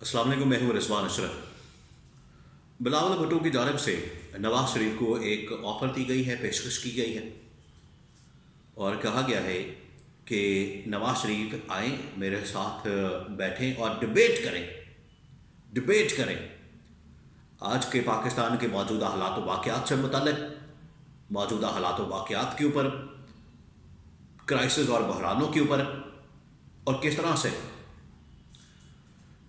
अस्सलाम वालेकुम, मैं हूँ रिजवान अशरफ। बिलावल भुट्टो की जानब से नवाज शरीफ को एक ऑफ़र दी गई है, पेशकश की गई है और कहा गया है कि नवाज शरीफ आएँ, मेरे साथ बैठें और डिबेट करें आज के पाकिस्तान के मौजूदा हालात व वाक़यात से मुतल्लिक़, मौजूदा हालात व वाक़यात के ऊपर, क्राइसिस और बहरानों के ऊपर, और किस तरह से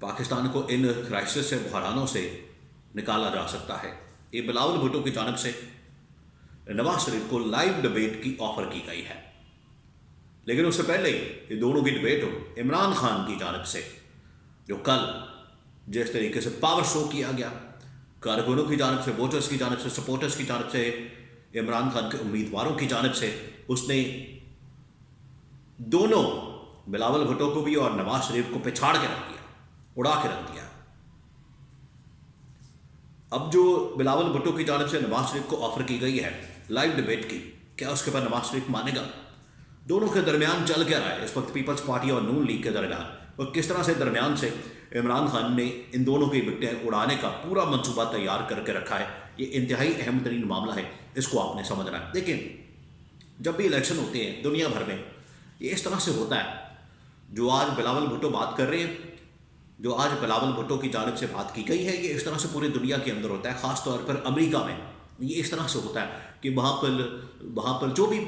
पाकिस्तान को इन क्राइसिस से, बहरानों से निकाला जा सकता है। ये बिलावल भुट्टो की जानब से नवाज शरीफ को लाइव डिबेट की ऑफ़र की गई है। लेकिन उससे पहले ये दोनों की डिबेट हो इमरान खान की जानब से, जो कल जिस तरीके से पावर शो किया गया, कारकुनों की जानब से, वोटर्स की जानब से, सपोर्टर्स की जानब से, इमरान खान के उम्मीदवारों की जानब से, उसने दोनों बिलावल भुट्टो को भी और नवाज शरीफ को पिछाड़ के रख दिया, उड़ा के रख दिया। अब जो बिलावल भुट्टो की जानब से नवाज शरीफ को ऑफ़र की गई है लाइव डिबेट की, क्या उसके बाद नवाज शरीफ मानेगा? दोनों के दरमियान चल क्या रहा है इस वक्त पीपल्स पार्टी और नून लीग के दरमियान, और किस तरह से दरमियान से इमरान खान ने इन दोनों की विकटें उड़ाने का पूरा मंसूबा तैयार करके रखा है। ये इंतहाई अहम तरीन मामला है, इसको आपने समझना है। देखिए, जब भी इलेक्शन होते हैं दुनिया भर में, ये इस तरह से होता है। जो आज बिलावल भुट्टो बात कर रहे हैं, जो आज बिलावल भुट्टो की जानब से बात की गई है, ये इस तरह से पूरी दुनिया के अंदर होता है। ख़ास तौर पर अमेरिका में ये इस तरह से होता है कि वहाँ पर जो भी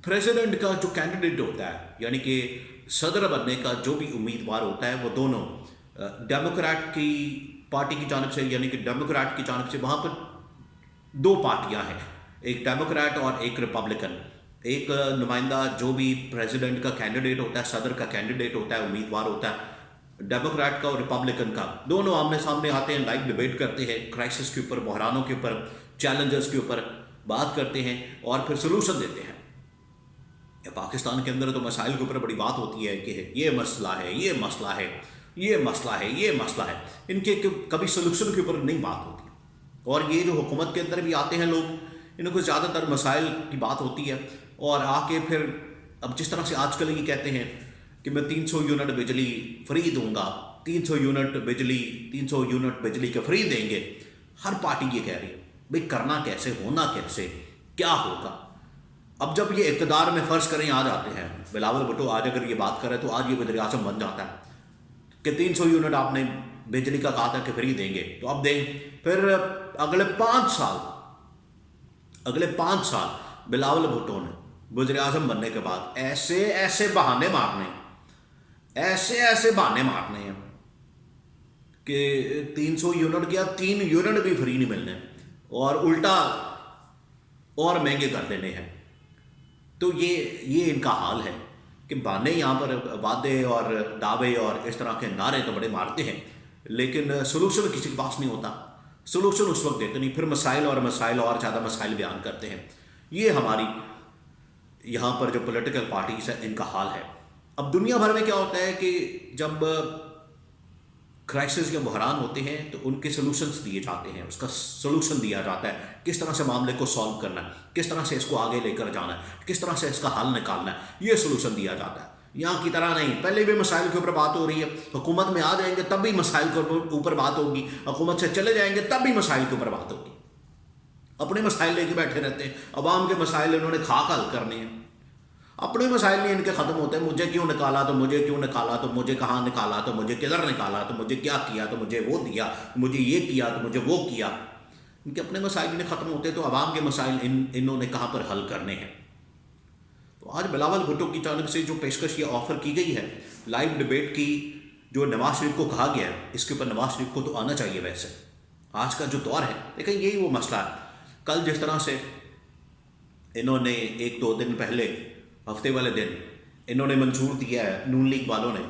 प्रेसिडेंट का जो कैंडिडेट होता है, यानी कि सदर बनने का जो भी उम्मीदवार होता है, वो दोनों डेमोक्रेट की पार्टी की जानब से, यानी कि डेमोक्रेट की जानब से वहाँ पर दो पार्टियाँ हैं, एक डेमोक्रेट और एक रिपब्लिकन। एक नुमाइंदा जो भी प्रेसिडेंट का कैंडिडेट होता है, सदर का कैंडिडेट होता है, उम्मीदवार होता है, डेमोक्रेट का और रिपब्लिकन का, दोनों आमने सामने आते हैं, लाइव डिबेट करते हैं, क्राइसिस के ऊपर, बहरानों के ऊपर, चैलेंजेस के ऊपर बात करते हैं और फिर सोल्यूशन देते हैं। पाकिस्तान के अंदर तो मसाइल के ऊपर बड़ी बात होती है कि ये मसला है, ये मसला है, ये मसला है, ये मसला है, इनके कभी सोल्यूशन के ऊपर नहीं बात होती। और ये जो हुकूमत के अंदर भी आते हैं लोग, इनको ज़्यादातर मसाइल की बात होती है और आके फिर अब जिस तरह से आजकल ये कहते हैं कि मैं 300 यूनिट बिजली फ्री दूंगा, 300 यूनिट बिजली के फ्री देंगे। हर पार्टी ये कह रही है, भाई करना कैसे, होना कैसे, क्या होगा? अब जब ये इक़्तिदार में फ़र्ज़ करें आ जाते हैं, बिलावल भुट्टो आज अगर ये बात करे तो आज ये वज़ीर आज़म बन जाता है कि 300 यूनिट आपने बिजली का कहा था कि फ्री देंगे, तो अब दें। फिर अगले 5 साल बिलावल भुट्टो ने वज़ीर आज़म बनने के बाद ऐसे बहाने मारने हैं कि 300 यूनिट क्या 3 यूनिट भी फ्री नहीं मिलने, और उल्टा और महंगे कर देने हैं। तो ये इनका हाल है कि बहाने यहाँ पर वादे और दावे और इस तरह के नारे तो बड़े मारते हैं, लेकिन सोल्यूशन किसी के पास नहीं होता। सोल्यूशन उस वक्त देते नहीं, फिर मसाइल और ज़्यादा मसाइल बयान करते हैं। ये हमारी यहाँ पर जो पॉलिटिकल पार्टीज है, इनका हाल है। अब दुनिया भर में क्या होता है कि जब क्राइसिस या बहरान होते हैं तो उनके सोल्यूशंस दिए जाते हैं, उसका सोल्यूशन दिया जाता है, किस तरह से मामले को सॉल्व करना है, किस तरह से इसको आगे लेकर जाना है, किस तरह से इसका हल निकालना है, ये सोल्यूशन दिया जाता है। यहाँ की तरह नहीं, पहले भी मसाइल के ऊपर बात हो रही है, हुकूमत में आ जाएंगे तब भी मसाइल के ऊपर बात होगी, हुकूमत से चले जाएंगे तब भी मसाइल के ऊपर बात होगी। अपने मसाइल लेके बैठे रहते हैं, अवाम के मसाइल इन्होंने खाक हल करने हैं, अपने मसाइल नहीं इनके ख़त्म होते हैं। मुझे क्यों निकाला, तो मुझे क्यों निकाला, तो मुझे कहाँ निकाला, तो मुझे किधर निकाला, तो मुझे क्या किया, तो मुझे वो दिया, मुझे ये किया, तो मुझे वो किया। इनके अपने मसाइल नहीं ख़त्म होते, तो अवाम के मसाइल इन्होंने कहाँ पर हल करने हैं। तो आज बिलावल भुट्टो की जानब से जो पेशकश या ऑफ़र की गई है लाइव डिबेट की, जो नवाज शरीफ को कहा गया है, इसके ऊपर नवाज शरीफ को तो आना चाहिए। वैसे आज का जो दौर है, लेकिन यही वो मसला है। कल जिस तरह से इन्होंने 1-2 दिन पहले, हफ्ते वाले दिन इन्होंने मंशूर दिया है नून लीग वालों ने,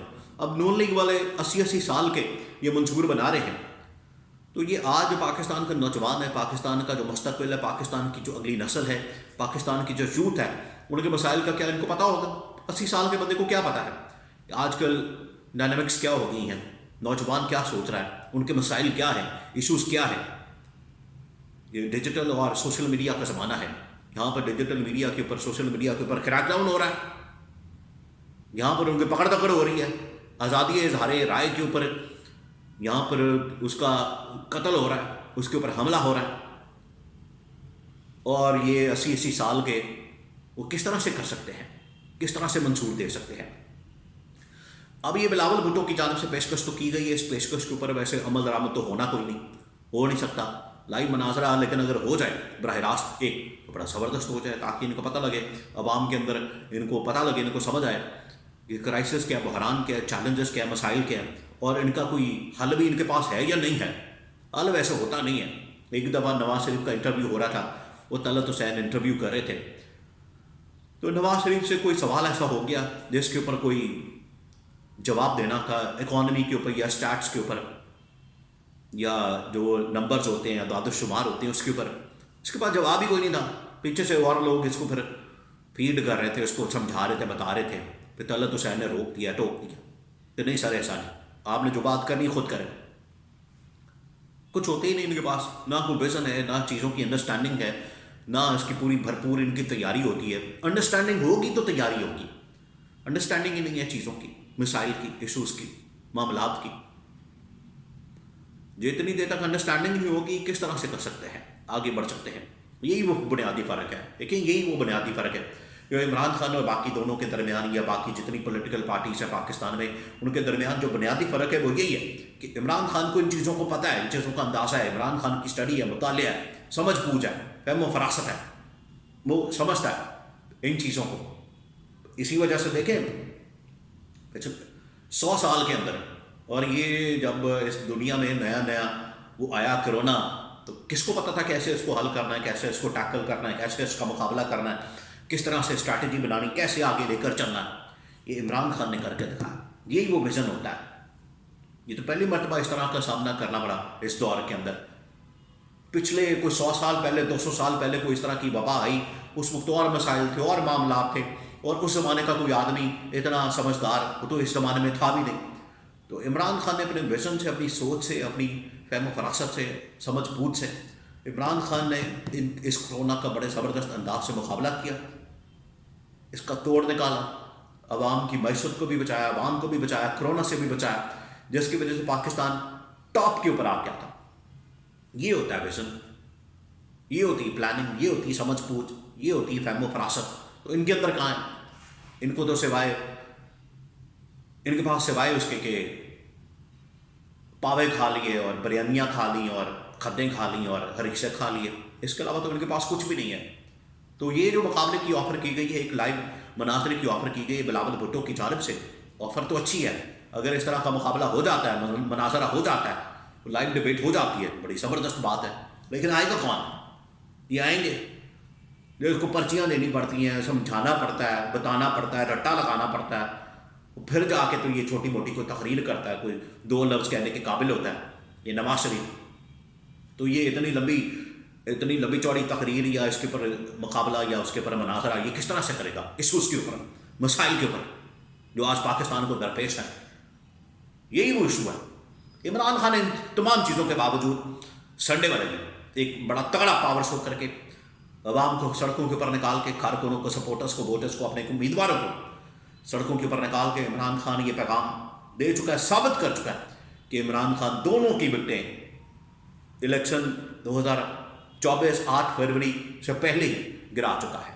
अब नून लीग वाले 80-80 साल के ये मंशूर बना रहे हैं। तो ये आज पाकिस्तान का नौजवान है, पाकिस्तान का जो मुस्तकबिल है, पाकिस्तान की जो अगली नस्ल है, पाकिस्तान की जो यूथ है, उनके मसाइल का क्या इनको पता होगा? 80 साल के बंदे को क्या पता है आजकल डायनामिक्स क्या हो गई हैं, नौजवान क्या सोच रहा है, उनके मसाइल क्या हैं, इशूज़ क्या हैं। ये डिजिटल और सोशल मीडिया का ज़माना है, यहाँ पर डिजिटल मीडिया के ऊपर, सोशल मीडिया के ऊपर क्रैकडाउन हो रहा है, यहाँ पर उनकी पकड़ दकड़ हो रही है, आज़ादी इज़हार राय के ऊपर یہاں پر اس کا قتل ہو رہا ہے، اس کے اوپر حملہ ہو رہا ہے، اور یہ 80 سال کے وہ کس طرح سے کر سکتے ہیں، کس طرح سے منصور دے سکتے ہیں؟ اب یہ بلاول بھٹو کی جانب سے پیشکش تو کی گئی ہے، اس پیشکش کے اوپر ویسے عمل درآمد تو ہونا کوئی نہیں، ہو نہیں سکتا لائیو مناظرہ، لیکن اگر ہو جائے براہ راست ایک تو بڑا زبردست ہو جائے، تاکہ ان کو پتہ لگے، عوام کے اندر ان کو پتہ لگے، ان کو سمجھ آئے کہ کرائسس کیا، بحران کیا، چیلنجز کیا، مسائل کیا، اور ان کا کوئی حل بھی ان کے پاس ہے یا نہیں ہے۔ حل ویسے ہوتا نہیں ہے۔ ایک دفعہ نواز شریف کا انٹرویو ہو رہا تھا، وہ طلعت حسین انٹرویو کر رہے تھے، تو نواز شریف سے کوئی سوال ایسا ہو گیا جس کے اوپر کوئی جواب دینا تھا، اکانومی کے اوپر یا اسٹیٹس کے اوپر یا جو نمبرز ہوتے ہیں، اعداد و شمار ہوتے ہیں، اس کے اوپر، اس کے پاس جواب ہی کوئی نہیں تھا۔ پیچھے سے اور لوگ اس کو پھر فیڈ کر رہے تھے، اس کو سمجھا رہے تھے، بتا رہے تھے، پھر طلعت حسین نے روک دیا، ٹوک دیا کہ نہیں سر ایسا نہیں، آپ نے جو بات کرنی خود کریں۔ کچھ ہوتے ہی نہیں ان کے پاس، نہ کوئی ویژن ہے، نہ چیزوں کی انڈرسٹینڈنگ ہے، نہ اس کی پوری بھرپور ان کی تیاری ہوتی ہے۔ انڈرسٹینڈنگ ہوگی تو تیاری ہوگی، انڈرسٹینڈنگ ہی نہیں ہے چیزوں کی، مسائل کی، ایشوز کی، معاملات کی۔ جتنی دیر تک انڈرسٹینڈنگ نہیں ہوگی کس طرح سے کر سکتے ہیں، آگے بڑھ سکتے ہیں؟ یہی وہ بنیادی فرق ہے، لیکن یہی وہ بنیادی فرق ہے جو عمران خان اور باقی دونوں کے درمیان، یا باقی جتنی پولیٹیکل پارٹیز ہیں پاکستان میں، ان کے درمیان جو بنیادی فرق ہے وہ یہی ہے کہ عمران خان کو ان چیزوں کو پتہ ہے، ان چیزوں کا اندازہ ہے، عمران خان کی اسٹڈی ہے، مطالعہ ہے، سمجھ بوجھ ہے، فہم و فراست ہے، وہ سمجھتا ہے ان چیزوں کو۔ اسی وجہ سے دیکھیں 100 سال کے اندر، اور یہ جب اس دنیا میں نیا نیا وہ آیا کرونا، تو کس کو پتہ تھا کیسے اس کو حل کرنا ہے، کیسے اس کو ٹیکل کرنا ہے، کیسے اس کا مقابلہ کرنا ہے، کس طرح سے اسٹریٹجی بنانی، کیسے آگے لے کر چلنا ہے؟ یہ عمران خان نے کر کے دکھایا، یہی وہ ویژن ہوتا ہے۔ یہ تو پہلی مرتبہ اس طرح کا سامنا کرنا پڑا اس دور کے اندر۔ پچھلے کوئی 100 سال پہلے، 200 سال پہلے کوئی اس طرح کی وبا آئی، اس وقت اور مسائل تھے، اور معاملات تھے، اور اس زمانے کا کوئی آدمی اتنا سمجھدار وہ تو اس زمانے میں تھا بھی نہیں۔ تو عمران خان نے اپنے ویژن سے، اپنی سوچ سے، اپنی فہم و فراست سے، سمجھ بوجھ سے، عمران خان نے اس کرونا کا بڑے زبردست انداز سے مقابلہ کیا، اس کا توڑ نکالا، عوام کی معیشت کو بھی بچایا، عوام کو بھی بچایا، کرونا سے بھی بچایا، جس کی وجہ سے پاکستان ٹاپ کے اوپر آ گیا تھا۔ یہ ہوتا ہے ویژن، یہ ہوتی پلاننگ، یہ ہوتی سمجھ بوجھ، یہ ہوتی فہم و فراست۔ تو ان کے اندر کہاں ہے؟ ان کو تو سوائے، ان کے پاس سوائے اس کے کہ پاوے کھا لیے اور بریانیاں کھا لیں اور کھدیں کھا لیں اور ہریشے کھا لیے، اس کے علاوہ تو ان کے پاس کچھ بھی نہیں ہے۔ تو یہ جو مقابلے کی آفر کی گئی ہے، ایک لائیو مناظرے کی آفر کی گئی ہے بلاول بھٹو کی جانب سے، آفر تو اچھی ہے۔ اگر اس طرح کا مقابلہ ہو جاتا ہے، مناظرہ ہو جاتا ہے، لائیو ڈبیٹ ہو جاتی ہے، بڑی زبردست بات ہے۔ لیکن آئے گا کون؟ یہ آئیں گے جو اس کو پرچیاں دینی پڑتی ہیں، سمجھانا پڑتا ہے، بتانا پڑتا ہے، رٹا لگانا پڑتا ہے، پھر جا کے تو یہ چھوٹی موٹی کوئی تقریر کرتا ہے، کوئی 2 لفظ کہنے کے قابل ہوتا ہے یہ نواز شریف۔ تو یہ اتنی لمبی چوڑی تقریر یا اس کے اوپر مقابلہ یا اس کے اوپر مناظرہ یہ کس طرح سے کرے گا؟ ایشوز کے اوپر، مسائل کے اوپر جو آج پاکستان کو درپیش ہے، یہی وہ ایشو ہے۔ عمران خان نے ان تمام چیزوں کے باوجود سنڈے والے دن ایک بڑا تگڑا پاور شو کر کے عوام کو سڑکوں کے اوپر نکال کے، کارکنوں کو، سپورٹرز کو، ووٹرز کو، اپنے امیدواروں کو سڑکوں کے اوپر نکال کے عمران خان یہ پیغام دے چکا ہے، ثابت کر چکا ہے کہ عمران خان دونوں کی وکٹیں الیکشن 2024 8 فروری سے پہلے ہی گرا چکا ہے۔